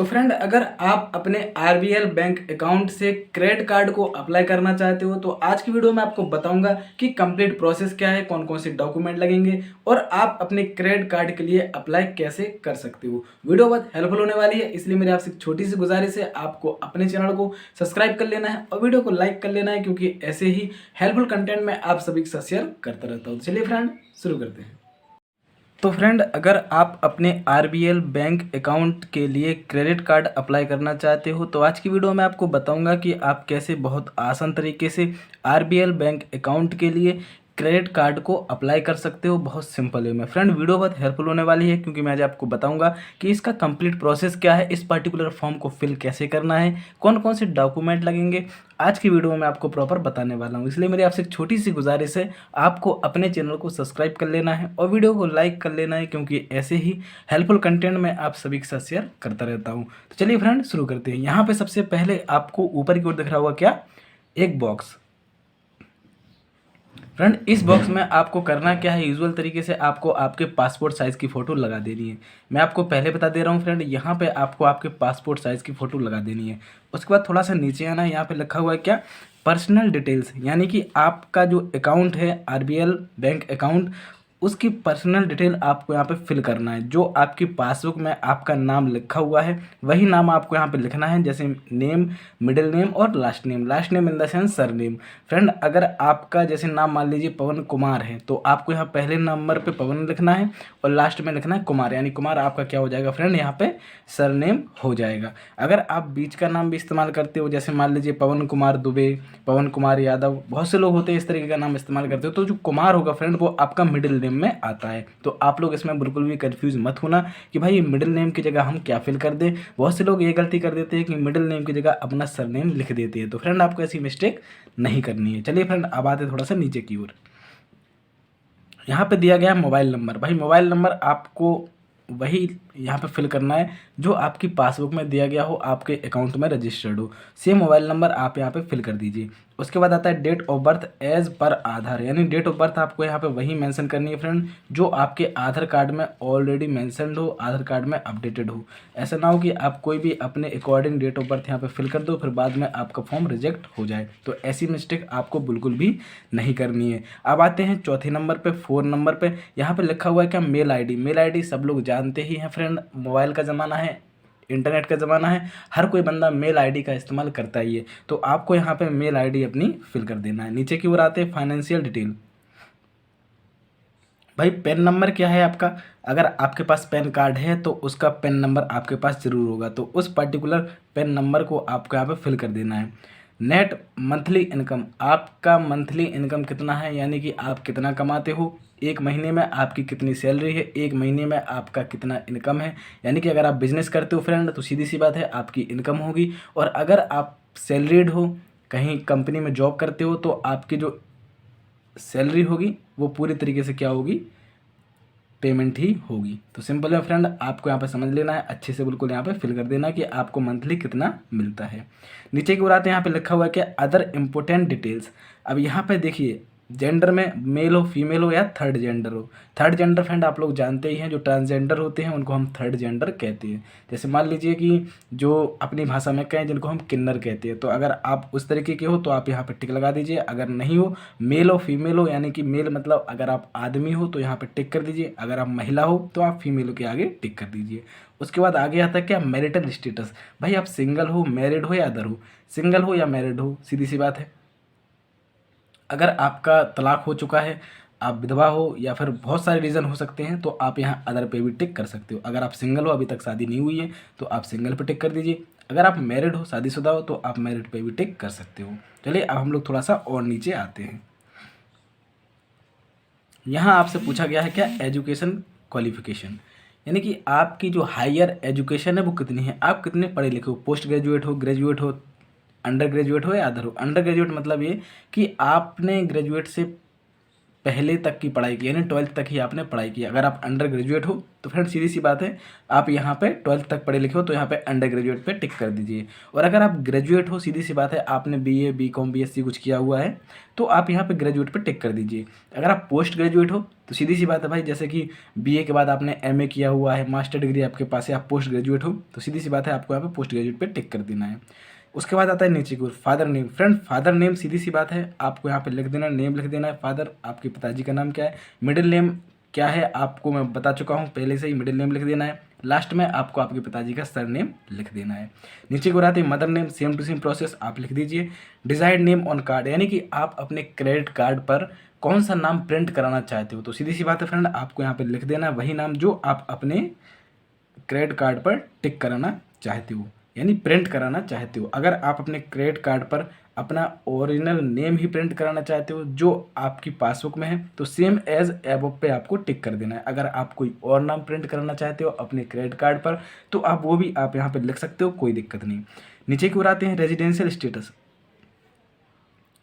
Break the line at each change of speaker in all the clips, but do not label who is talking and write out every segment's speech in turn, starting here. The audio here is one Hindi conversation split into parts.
तो फ्रेंड, अगर आप अपने आरबीएल बैंक अकाउंट से क्रेडिट कार्ड को अप्लाई करना चाहते हो तो आज की वीडियो में आपको बताऊंगा कि कंप्लीट प्रोसेस क्या है, कौन कौन से डॉक्यूमेंट लगेंगे और आप अपने क्रेडिट कार्ड के लिए अप्लाई कैसे कर सकते हो। वीडियो बहुत हेल्पफुल होने वाली है, इसलिए मेरी आपसे छोटी सी गुजारिश है, आपको अपने चैनल को सब्सक्राइब कर लेना है और वीडियो को लाइक कर लेना है, क्योंकि ऐसे ही हेल्पफुल कंटेंट मैं आप सभी के साथ शेयर करता रहता हूँ। चलिए फ्रेंड, शुरू करते हैं। तो फ्रेंड, अगर आप अपने आरबीएल बैंक अकाउंट के लिए क्रेडिट कार्ड अप्लाई करना चाहते हो तो आज की वीडियो में आपको बताऊंगा कि आप कैसे बहुत आसान तरीके से आरबीएल बैंक अकाउंट के लिए क्रेडिट कार्ड को अप्लाई कर सकते हो, बहुत सिंपल वे में। फ्रेंड, वीडियो बहुत हेल्पफुल होने वाली है, क्योंकि मैं आज आपको बताऊंगा कि इसका कंप्लीट प्रोसेस क्या है, इस पर्टिकुलर फॉर्म को फिल कैसे करना है, कौन कौन से डॉक्यूमेंट लगेंगे। आज की वीडियो में आपको प्रॉपर बताने वाला हूं, इसलिए मेरी आपसे एक छोटी सी गुजारिश है, आपको अपने चैनल को सब्सक्राइब कर लेना है और वीडियो को लाइक कर लेना है, क्योंकि ऐसे ही हेल्पफुल कंटेंट मैं आप सभी के साथ शेयर करता रहता हूँ। तो चलिए फ्रेंड, शुरू करते हैं। यहाँ पे सबसे पहले आपको ऊपर की ओर दिख रहा होगा क्या, एक बॉक्स। फ्रेंड, इस बॉक्स में आपको करना क्या है, यूजुअल तरीके से आपको आपके पासपोर्ट साइज़ की फ़ोटो लगा देनी है। मैं आपको पहले बता दे रहा हूँ फ्रेंड, यहाँ पे आपको आपके पासपोर्ट साइज़ की फ़ोटो लगा देनी है। उसके बाद थोड़ा सा नीचे आना है, यहाँ पे लिखा हुआ है क्या, पर्सनल डिटेल्स, यानी कि आपका जो अकाउंट है आरबीएल बैंक अकाउंट, उसकी पर्सनल डिटेल आपको यहाँ पे फिल करना है। जो आपकी पासबुक में आपका नाम लिखा हुआ है वही नाम आपको यहाँ पे लिखना है, जैसे नेम, मिडिल नेम और last name. Last name in the sense sir name. Friend, अगर आपका जैसे नाम मान लीजिए पवन कुमार है तो आपको यहाँ पहले नंबर पे पवन लिखना है और लास्ट में लिखना है कुमार, यानी कुमार आपका क्या हो जाएगा फ्रेंड, यहाँ पे सर नेम हो जाएगा। अगर आप बीच का नाम भी इस्तेमाल करते हो, जैसे मान लीजिए पवन कुमार दुबे, पवन कुमार यादव, बहुत से लोग होते हैं इस तरीके का नाम इस्तेमाल करते हो, तो जो कुमार होगा फ्रेंड वो आपका मिडिल नेम में आता है। तो आप लोग इसमें बिल्कुल भी कंफ्यूज मत होना कि भाई ये मिडिल नेम की जगह हम क्या फिल कर दें। बहुत से लोग ये गलती कर देते हैं कि मिडिल नेम की जगह अपना सरनेम लिख देते हैं, तो फ्रेंड आपको ऐसी मिस्टेक नहीं करनी है। चलिए फ्रेंड, अब आते थोड़ा सा नीचे की ओर। यहाँ पे दिया गया है मोबाइल नंबर। भाई मोबाइल नंबर आपको वही यहाँ पे फिल करना है जो आपकी पासबुक में दिया गया हो, आपके अकाउंट में रजिस्टर्ड हो, सेम मोबाइल नंबर आप यहाँ पे फिल कर दीजिए। उसके बाद आता है date of birth as per आधार, यानी डेट ऑफ बर्थ आपको यहाँ पे वही मेंशन करनी है फ्रेंड जो आपके आधार कार्ड में ऑलरेडी मेंशनड हो, आधार कार्ड में अपडेटेड हो। ऐसा ना हो कि आप कोई भी अपने अकॉर्डिंग डेट ऑफ बर्थ यहाँ पे फिल कर दो, फिर बाद में आपका फॉर्म रिजेक्ट हो जाए। तो ऐसी मिस्टेक आपको बिल्कुल भी नहीं करनी है। अब आते हैं चौथे नंबर पे, 4 नंबर पे। यहाँ पे लिखा हुआ है क्या, मेल आईडी। मेल आईडी सब लोग जानते ही हैं फ्रेंड, मोबाइल का ज़माना है, इंटरनेट का ज़माना है, हर कोई बंदा मेल आईडी का इस्तेमाल करता ही है। तो आपको यहाँ पे मेल आईडी अपनी फिल कर देना है। नीचे की ओर आते हैं फाइनेंशियल डिटेल। भाई पैन नंबर क्या है आपका, अगर आपके पास पैन कार्ड है तो उसका पैन नंबर आपके पास ज़रूर होगा, तो उस पर्टिकुलर पैन नंबर को आपको यहाँ पे फिल कर देना है। नेट मंथली इनकम, आपका मंथली इनकम कितना है, यानी कि आप कितना कमाते हो, एक महीने में आपकी कितनी सैलरी है, एक महीने में आपका कितना इनकम है। यानी कि अगर आप बिजनेस करते हो फ्रेंड तो सीधी सी बात है आपकी इनकम होगी, और अगर आप सैलरीड हो, कहीं कंपनी में जॉब करते हो, तो आपकी जो सैलरी होगी वो पूरी तरीके से क्या होगी, पेमेंट ही होगी। तो सिंपल है फ्रेंड, आपको यहाँ पे समझ लेना है, अच्छे से बिल्कुल यहाँ पे फिल कर देना कि आपको मंथली कितना मिलता है। नीचे की ओर आते हैं, यहाँ पे लिखा हुआ है कि अदर इम्पोर्टेंट डिटेल्स। अब यहाँ पे देखिए, जेंडर में मेल हो, फीमेल हो या थर्ड जेंडर हो। थर्ड जेंडर फ्रेंड आप लोग जानते ही हैं, जो ट्रांसजेंडर होते हैं उनको हम थर्ड जेंडर कहते हैं। जैसे मान लीजिए कि जो अपनी भाषा में कहें जिनको हम किन्नर कहते हैं, तो अगर आप उस तरीके के हो तो आप यहाँ पे टिक लगा दीजिए। अगर नहीं हो, मेल हो फीमेल हो, यानी कि मेल मतलब अगर आप आदमी हो तो यहाँ पे टिक कर दीजिए, अगर आप महिला हो तो आप फीमेल के आगे टिक कर दीजिए। उसके बाद आगे आता है क्या, मैरिटल स्टेटस। भाई आप सिंगल हो, मैरिड हो या अदर हो। सिंगल हो या मैरिड हो, सीधी सी बात है। अगर आपका तलाक हो चुका है, आप विधवा हो, या फिर बहुत सारे रीज़न हो सकते हैं, तो आप यहाँ अदर पे भी टिक कर सकते हो। अगर आप सिंगल हो, अभी तक शादी नहीं हुई है, तो आप सिंगल पे टिक कर दीजिए। अगर आप मैरिड हो, शादीशुदा हो, तो आप मैरिड पे भी टिक कर सकते हो। चलिए अब हम लोग थोड़ा सा और नीचे आते हैं। यहाँ आपसे पूछा गया है क्या, एजुकेशन क्वालिफिकेशन, यानी कि आपकी जो हायर एजुकेशन है वो कितनी है, आप कितने पढ़े लिखे हो, पोस्ट ग्रेजुएट हो, ग्रेजुएट हो, अंडर ग्रेजुएट हो या अदर हो। अंडर ग्रेजुएट मतलब ये कि आपने ग्रेजुएट से पहले तक की पढ़ाई की, यानी 12th तक ही आपने पढ़ाई की। अगर आप अंडर ग्रेजुएट हो तो फ्रेंड सीधी सी बात है, आप यहाँ पे 12th तक पढ़े लिखे हो तो यहाँ पे अंडर ग्रेजुएट पे टिक कर दीजिए। और अगर आप ग्रेजुएट हो, सीधी सी बात है, आपने BA BCom BSc कुछ किया हुआ है तो आप यहाँ पे ग्रेजुएट पे टिक कर दीजिए। अगर आप पोस्ट ग्रेजुएट हो तो सीधी सी बात है भाई, जैसे कि BA के बाद आपने MA किया हुआ है, मास्टर डिग्री आपके पास है, आप पोस्ट ग्रेजुएट हो तो सीधी सी बात है, आपको यहाँ पे पोस्ट ग्रेजुएट पे टिक कर देना है। उसके बाद आता है नीचे की ओर father name. Friend father name सीधी सी बात है, आपको यहाँ पे लिख देना, नेम लिख देना है फादर, आपके पिताजी का नाम क्या है। मिडिल नेम क्या है आपको मैं बता चुका हूँ पहले से ही, मिडिल नेम लिख देना है। लास्ट में आपको आपके पिताजी का सर नेम लिख देना है। नीचे की ओर आती है mother name, same to same process आप लिख दीजिए। डिजायर्ड नेम ऑन कार्ड, यानी कि आप अपने क्रेडिट कार्ड पर कौन सा नाम प्रिंट कराना चाहते हो, तो सीधी सी बात है फ्रेंड, आपको यहाँ पे लिख देना है वही नाम जो आप अपने क्रेडिट कार्ड पर टिक कराना चाहते हो, यानी प्रिंट कराना चाहते हो। अगर आप अपने क्रेडिट कार्ड पर अपना ओरिजिनल नेम ही प्रिंट कराना चाहते हो जो आपकी पासबुक में है तो सेम एज एबव पे आपको टिक कर देना है। अगर आप कोई और नाम प्रिंट कराना चाहते हो अपने क्रेडिट कार्ड पर तो आप वो भी आप यहाँ पे लिख सकते हो, कोई दिक्कत नहीं। नीचे की ओर आते हैं रेजिडेंशियल स्टेटस।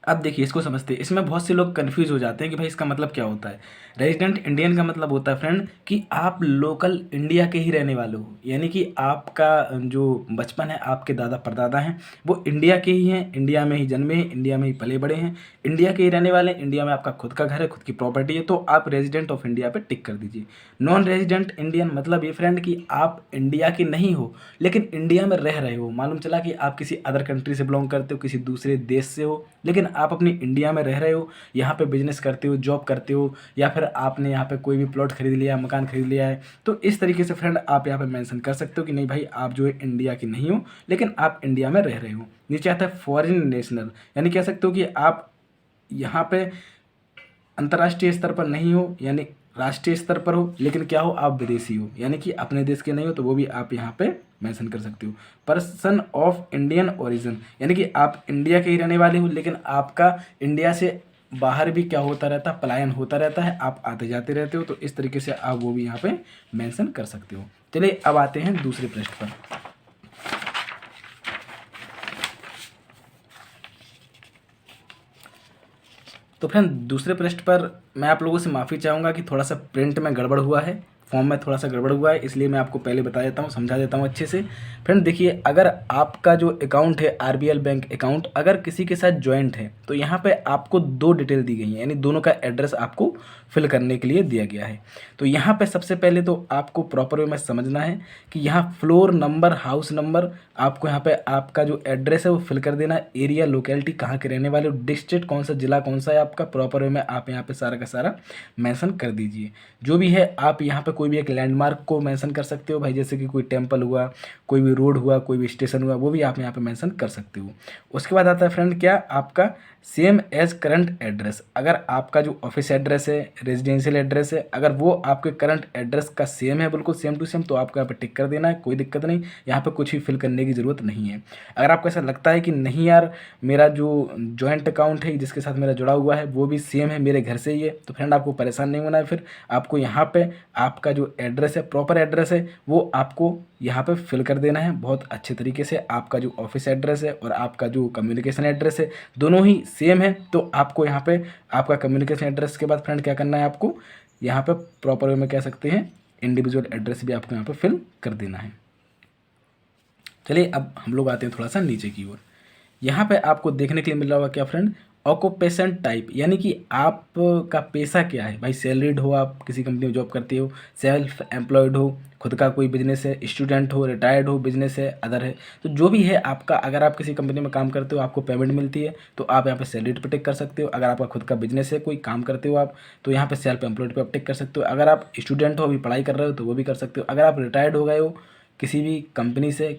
अब देखिए इसको समझते हैं, इसमें बहुत से लोग कंफ्यूज हो जाते हैं कि भाई इसका मतलब क्या होता है। रेजिडेंट इंडियन का मतलब होता है फ्रेंड कि आप लोकल इंडिया के ही रहने वाले हो, यानी कि आपका जो बचपन है, आपके दादा परदादा हैं वो इंडिया के ही हैं, इंडिया में ही जन्मे हैं, इंडिया में ही पले बड़े हैं, इंडिया के ही रहने वाले हैं, इंडिया में आपका खुद का घर है, खुद की प्रॉपर्टी है, तो आप रेजिडेंट ऑफ इंडिया पे टिक कर दीजिए। नॉन रेजिडेंट इंडियन मतलब ये फ्रेंड कि आप इंडिया के नहीं हो लेकिन इंडिया में रह रहे हो। मालूम चला कि आप किसी अदर कंट्री से बिलोंग करते हो, किसी दूसरे देश से हो, लेकिन आप अपनी इंडिया में रह रहे हो, यहाँ पे बिजनेस करते हो, जॉब करते हो, या फिर आपने यहाँ पे कोई भी प्लॉट खरीद लिया, मकान खरीद लिया है, तो इस तरीके से फ्रेंड आप यहाँ पे मेंशन कर सकते हो कि नहीं भाई आप जो है इंडिया के नहीं हो लेकिन आप इंडिया में रह रहे हो। नीचे आता है फॉरेन नेशनल, यानी कह सकते हो कि आप यहाँ पे अंतर्राष्ट्रीय स्तर पर नहीं हो, यानी राष्ट्रीय स्तर पर हो, लेकिन क्या हो आप विदेशी हो, यानी कि अपने देश के नहीं हो, तो वो भी आप यहाँ पे मेंशन कर सकते हो। पर्सन ऑफ इंडियन ओरिजिन, यानी कि आप इंडिया के ही रहने वाले हो लेकिन आपका इंडिया से बाहर भी क्या होता रहता है, पलायन होता रहता है, आप आते जाते रहते हो, तो इस तरीके से आप वो भी यहाँ पे मेंशन कर सकते हो। चलिए अब आते हैं दूसरे पृष्ठ पर। तो फ्रेंड दूसरे पृष्ठ पर मैं आप लोगों से माफ़ी चाहूँगा कि थोड़ा सा प्रिंट में गड़बड़ हुआ है, फॉर्म में थोड़ा सा गड़बड़ हुआ है, इसलिए मैं आपको पहले बता देता हूँ, समझा देता हूँ अच्छे से। फ्रेंड देखिए, अगर आपका जो अकाउंट है RBL बैंक अकाउंट अगर किसी के साथ जॉइंट है तो यहाँ पे आपको दो डिटेल दी गई है, यानी दोनों का एड्रेस आपको फिल करने के लिए दिया गया है। तो यहाँ पे सबसे पहले तो आपको प्रॉपर वे में समझना है कि यहाँ फ्लोर नंबर, हाउस नंबर, आपको यहाँ पे आपका जो एड्रेस है वो फिल कर देना, एरिया लोकेलिटी कहाँ के रहने वाले हो, डिस्ट्रिक्ट कौन सा, जिला कौन सा है आपका, प्रॉपर वे में आप यहाँ पे सारा का सारा मेंशन कर दीजिए। जो भी है आप यहाँ पे कोई भी एक लैंडमार्क को मेंशन कर सकते हो भाई, जैसे कि कोई टेम्पल हुआ, कोई भी रोड हुआ, कोई भी स्टेशन हुआ, वो भी आप यहाँ पे मेंशन कर सकते हो। उसके बाद आता है फ्रेंड क्या, आपका सेम एज करंट एड्रेस। अगर आपका जो ऑफिस एड्रेस है, रेजिडेंशियल एड्रेस है, अगर वो आपके करंट एड्रेस का सेम है, बिल्कुल सेम टू सेम, तो आपको यहाँ पे टिक कर देना है, कोई दिक्कत नहीं, यहाँ पे कुछ भी फिल करने की ज़रूरत नहीं है। अगर आपको ऐसा लगता है कि नहीं यार मेरा जो जॉइंट अकाउंट है जिसके साथ मेरा जुड़ा हुआ है वो भी सेम है, मेरे घर से ही है, तो फ्रेंड आपको परेशान नहीं होना है। फिर आपको यहाँ पे आपका जो एड्रेस है, प्रॉपर एड्रेस है, वो आपको यहाँ पे फिल कर देना है बहुत अच्छे तरीके से। आपका जो ऑफिस एड्रेस है और आपका जो कम्युनिकेशन एड्रेस है दोनों ही सेम है, तो आपको यहाँ पे आपका कम्युनिकेशन एड्रेस के बाद फ्रेंड क्या करना है, आपको यहाँ पे प्रॉपर वे में कह सकते हैं इंडिविजुअल एड्रेस भी आपको यहाँ पे फिल कर देना है। चलिए अब हम लोग आते हैं थोड़ा सा नीचे की ओर। यहाँ पे आपको देखने के लिए मिल रहा होगा क्या फ्रेंड, ऑक्यूपेशन टाइप, यानी कि आपका पेशा क्या है भाई। सैलरीड हो, आप किसी कंपनी में जॉब करते हो, सेल्फ एम्प्लॉयड हो, खुद का कोई बिजनेस है, स्टूडेंट हो, रिटायर्ड हो, बिजनेस है, अदर है, तो जो भी है आपका, अगर आप किसी कंपनी में काम करते हो आपको पेमेंट मिलती है तो आप यहाँ पे सैलरीड पे टिक कर सकते हो। अगर आपका खुद का बिजनेस है, कोई काम करते हो आप, तो यहाँ पे सेल्फ एम्प्लॉयड पे आप टिक कर सकते हो। अगर आप स्टूडेंट हो, अभी पढ़ाई कर रहे हो, तो वो भी कर सकते हो। अगर आप रिटायर्ड हो गए हो किसी भी कंपनी से,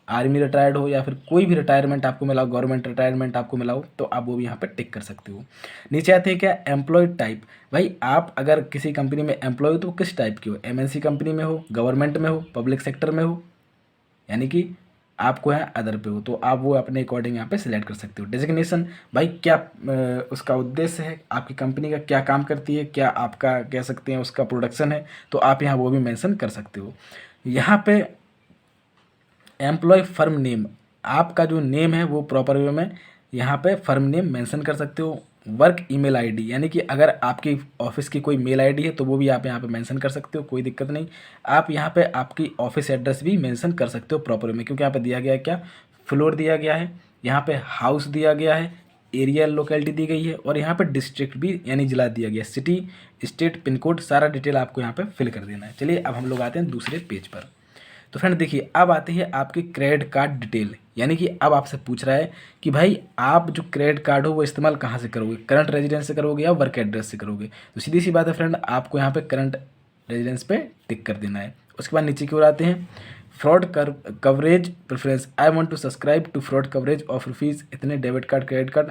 आर्मी रिटायर्ड हो या फिर कोई भी रिटायरमेंट आपको मिला हो, गवर्नमेंट रिटायरमेंट आपको मिला हो, तो आप वो भी यहाँ पे टिक कर सकते हो। नीचे आते हैं क्या, एम्प्लॉयड टाइप। भाई आप अगर किसी कंपनी में एम्प्लॉय हो तो किस टाइप के हो, MNC कंपनी में हो, गवर्नमेंट में हो, पब्लिक सेक्टर में हो, यानी कि आपको है अदर पे हो, तो आप वो अपने अकॉर्डिंग यहाँ पे सिलेक्ट कर सकते हो। डेजिग्नेशन, भाई क्या उसका उद्देश्य है, आपकी कंपनी का क्या काम करती है, क्या आपका कह सकते हैं उसका प्रोडक्शन है, तो आप यहाँ वो भी मेंशन कर सकते हो। यहाँ पे एम्प्लॉय फर्म नेम, आपका जो नेम है वो प्रॉपर वे में यहाँ पे फर्म नेम मेंशन कर सकते हो। वर्क ईमेल आईडी, यानी कि अगर आपकी ऑफिस की कोई मेल आईडी है तो वो भी आप यहाँ पे मेंशन कर सकते हो, कोई दिक्कत नहीं। आप यहाँ पे आपकी ऑफिस एड्रेस भी मेंशन कर सकते हो प्रॉपर में, क्योंकि यहाँ पे दिया गया है क्या, फ्लोर दिया गया है, यहाँ पे हाउस दिया गया है, एरिया लोकेलिटी दी गई है, और यहाँ पे डिस्ट्रिक्ट भी यानी जिला दिया गया है, सिटी, स्टेट, पिन कोड, सारा डिटेल आपको यहाँ पे फिल कर देना है। चलिए अब हम लोग आते हैं दूसरे पेज पर। तो फ्रेंड देखिए, अब आती है आपकी क्रेडिट कार्ड डिटेल, यानी कि अब आपसे पूछ रहा है कि भाई आप जो क्रेडिट कार्ड हो वो इस्तेमाल कहाँ से करोगे, करंट रेजिडेंस से करोगे या वर्क एड्रेस से करोगे। तो सीधी सी बात है फ्रेंड, आपको यहाँ पे करंट रेजिडेंस पे टिक कर देना है। उसके बाद नीचे की ओर आते हैं, fraud coverage preference, I want to subscribe to fraud coverage of rupees इतने, debit card credit card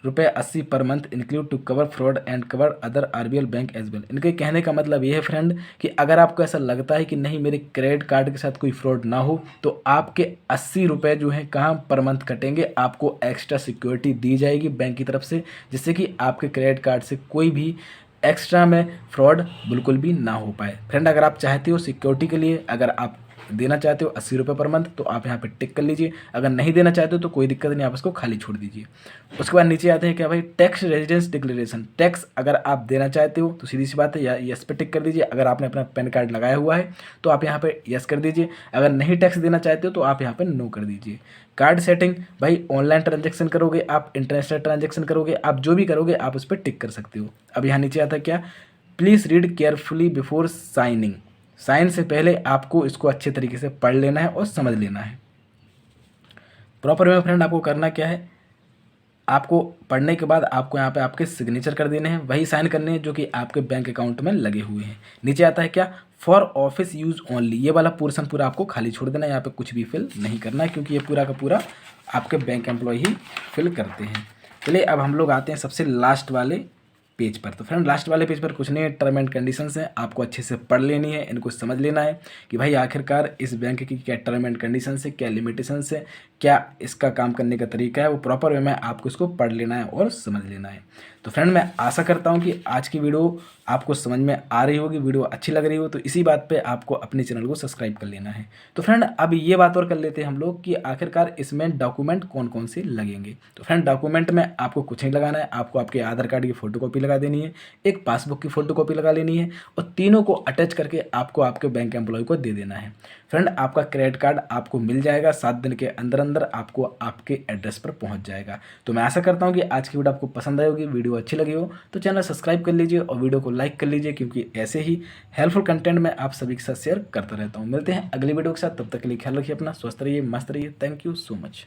80 per month include to cover fraud and cover other RBL bank as well. इनके कहने का मतलब ये है फ्रेंड कि अगर आपको ऐसा लगता है कि नहीं मेरे क्रेडिट कार्ड के साथ कोई फ्रॉड ना हो, तो आपके 80 रुपये जो हैं कहाँ पर मंथ कटेंगे, आपको एक्स्ट्रा सिक्योरिटी दी जाएगी बैंक की तरफ से, जिससे कि आपके क्रेडिट कार्ड से कोई भी एक्स्ट्रा में फ्रॉड बिल्कुल भी ना हो पाए। फ्रेंड अगर आप चाहते हो सिक्योरिटी के लिए, अगर आप देना चाहते हो 80 रुपये पर मंथ, तो आप यहाँ पे टिक कर लीजिए। अगर नहीं देना चाहते हो तो कोई दिक्कत नहीं, आप इसको खाली छोड़ दीजिए। उसके बाद नीचे आते हैं क्या भाई, टैक्स रेजिडेंस डिक्लेरेशन, टैक्स अगर आप देना चाहते हो तो सीधी सी बात है या यस पे टिक कर दीजिए। अगर आपने अपना पैन कार्ड लगाया हुआ है तो आप यहाँ पे यस कर दीजिए। अगर नहीं टैक्स देना चाहते हो तो आप यहाँ पे नो कर दीजिए। कार्ड सेटिंग, भाई ऑनलाइन ट्रांजेक्शन करोगे आप, इंटरनेशनल ट्रांजेक्शन करोगे आप, जो भी करोगे आप उस पर टिक कर सकते हो। अब यहाँ नीचे आता है क्या, please read carefully before signing, sign से पहले आपको इसको अच्छे तरीके से पढ़ लेना है और समझ लेना है। प्रॉपर में फ्रेंड आपको करना क्या है, आपको पढ़ने के बाद आपको यहाँ पे आपके सिग्नेचर कर देने हैं, वही साइन करने हैं जो कि आपके बैंक अकाउंट में लगे हुए हैं। नीचे आता है क्या, फॉर ऑफिस यूज़ ओनली, ये वाला पोर्शन पूरा आपको खाली छोड़ देना है, यहाँ पे कुछ भी फिल नहीं करना है, क्योंकि ये पूरा का पूरा आपके बैंक एम्प्लॉय ही फिल करते हैं। चलिए अब हम लोग आते हैं सबसे लास्ट वाले पेज पर। तो फ्रेंड लास्ट वाले पेज पर कुछ नहीं है, टर्म एंड कंडीशंस हैं, आपको अच्छे से पढ़ लेनी है, इनको समझ लेना है कि भाई आखिरकार इस बैंक की क्या टर्म एंड कंडीशंस है, क्या लिमिटेशंस है, क्या इसका काम करने का तरीका है, वो प्रॉपर वे में आपको इसको पढ़ लेना है और समझ लेना है। तो फ्रेंड मैं आशा करता हूँ कि आज की वीडियो आपको समझ में आ रही होगी, वीडियो अच्छी लग रही हो तो इसी बात पे आपको अपने चैनल को सब्सक्राइब कर लेना है। तो फ्रेंड अब ये बात और कर लेते हैं हम लोग कि आखिरकार इसमें डॉक्यूमेंट कौन कौन से लगेंगे। तो फ्रेंड डॉक्यूमेंट में आपको कुछ नहीं लगाना है, आपको आपके आधार कार्ड की फ़ोटोकॉपी लगा देनी है, एक पासबुक की फ़ोटोकॉपी लगा लेनी है, और तीनों को अटैच करके आपको आपके बैंक एम्प्लॉय को दे देना है। फ्रेंड आपका क्रेडिट कार्ड आपको मिल जाएगा 7 दिन के अंदर अंदर, आपको आपके एड्रेस पर पहुंच जाएगा। तो मैं आशा करता हूं कि आज की वीडियो आपको पसंद आई होगी, वीडियो अच्छी लगी हो तो चैनल सब्सक्राइब कर लीजिए और वीडियो को लाइक कर लीजिए, क्योंकि ऐसे ही हेल्पफुल कंटेंट मैं आप सभी के साथ शेयर करता रहता हूँ। मिलते हैं अगली वीडियो के साथ, तब तक के लिए ख्याल रखिए अपना, स्वस्थ रहिए, मस्त रहिए। Thank you so much.